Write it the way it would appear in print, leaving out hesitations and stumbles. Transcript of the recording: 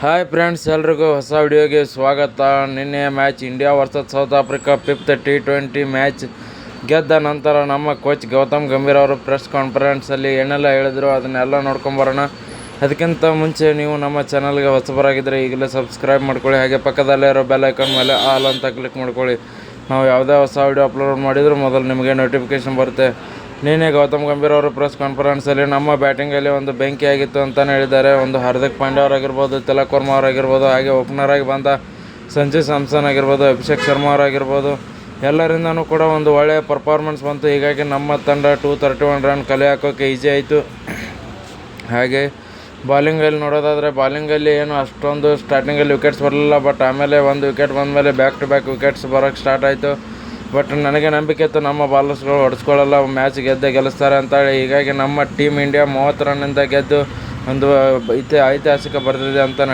Hi friends, ಎಲ್ರಿಗೂ ಹೊಸ ವಿಡಿಯೋಗೆ ಸ್ವಾಗತ. ನಿನ್ನೆ match India versus south Africa fifth T20 match ಗೆದ್ದ ನಂತರ ನಮ್ಮ ಕೋಚ್ ಗೌತಮ್ ಗಂಭೀರ್ ಅವರು ಪ್ರೆಸ್ ಕಾನ್ಫರೆನ್ಸಲ್ಲಿ ಏನೆಲ್ಲ ಹೇಳಿದ್ರು ಅದನ್ನೆಲ್ಲ ನೋಡ್ಕೊಂಬರೋಣ. ಅದಕ್ಕಿಂತ ಮುಂಚೆ ನೀವು ನಮ್ಮ ಚಾನಲ್ಗೆ ಹೊಸಬರಾಗಿದ್ದರೆ ಈಗಲೇ ಸಬ್ಸ್ಕ್ರೈಬ್ ಮಾಡ್ಕೊಳ್ಳಿ, ಹಾಗೆ ಪಕ್ಕದಲ್ಲೇ ಇರೋ ಬೆಲ್ ಐಕಾನ್ ಮೇಲೆ ಆಲ್ ಅಂತ ಕ್ಲಿಕ್ ಮಾಡ್ಕೊಳ್ಳಿ. ನಾವು ಯಾವುದೇ ಹೊಸ ವಿಡಿಯೋ ಅಪ್ಲೋಡ್ ಮಾಡಿದರೂ ಮೊದಲು ನಿಮಗೆ ನೋಟಿಫಿಕೇಷನ್ ಬರುತ್ತೆ. ನಿನ್ನೆ ಗೌತಮ್ ಗಂಭೀರ್ ಅವರು ಪ್ರೆಸ್ ಕಾನ್ಫರೆನ್ಸಲ್ಲಿ ನಮ್ಮ ಬ್ಯಾಟಿಂಗಲ್ಲಿ ಒಂದು ಬೆಂಕಿಯಾಗಿತ್ತು ಅಂತಲೇ ಹೇಳಿದ್ದಾರೆ. ಒಂದು ಹಾರ್ದಿಕ್ ಪಾಂಡ್ಯ ಅವರಾಗಿರ್ಬೋದು, ತಿಲಕ್ ವರ್ಮಾ ಅವರಾಗಿರ್ಬೋದು, ಹಾಗೆ ಓಪನರ್ ಆಗಿ ಬಂದ ಸಂಜು ಸ್ಯಾಮ್ಸನ್ ಆಗಿರ್ಬೋದು, ಅಭಿಷೇಕ್ ಶರ್ಮಾ ಅವರಾಗಿರ್ಬೋದು, ಎಲ್ಲರಿಂದನೂ ಕೂಡ ಒಂದು ಒಳ್ಳೆಯ ಪರ್ಫಾರ್ಮೆನ್ಸ್ ಬಂತು. ಹೀಗಾಗಿ ನಮ್ಮ ತಂಡ 231 ರನ್ ಕಲೆ ಹಾಕೋಕ್ಕೆ ಈಸಿ ಆಯಿತು. ಹಾಗೆ ಬಾಲಿಂಗಲ್ಲಿ ನೋಡೋದಾದರೆ, ಬಾಲಿಂಗಲ್ಲಿ ಏನು ಅಷ್ಟೊಂದು ಸ್ಟಾರ್ಟಿಂಗಲ್ಲಿ ವಿಕೆಟ್ಸ್ ಬರಲಿಲ್ಲ, ಬಟ್ ಆಮೇಲೆ ಒಂದು ವಿಕೆಟ್ ಬಂದಮೇಲೆ ಬ್ಯಾಕ್ ಟು ಬ್ಯಾಕ್ ವಿಕೆಟ್ಸ್ ಬರೋಕ್ಕೆ ಸ್ಟಾರ್ಟ್ ಆಯಿತು. ಬಟ್ ನನಗೆ ನಂಬಿಕೆ ಇತ್ತು ನಮ್ಮ ಬಾಲರ್ಸ್ಗಳು ಹೊಡೆಸ್ಕೊಳ್ಳಲ್ಲ, ಮ್ಯಾಚ್ ಗೆದ್ದೇ ಗೆಲ್ಲಿಸ್ತಾರೆ ಅಂತೇಳಿ. ಹೀಗಾಗಿ ನಮ್ಮ ಟೀಮ್ ಇಂಡಿಯಾ 30 ರನ್ನಿಂದ ಗೆದ್ದು ಒಂದು ಐತಿಹಾಸಿಕ ಬರೆದಿದೆ ಅಂತ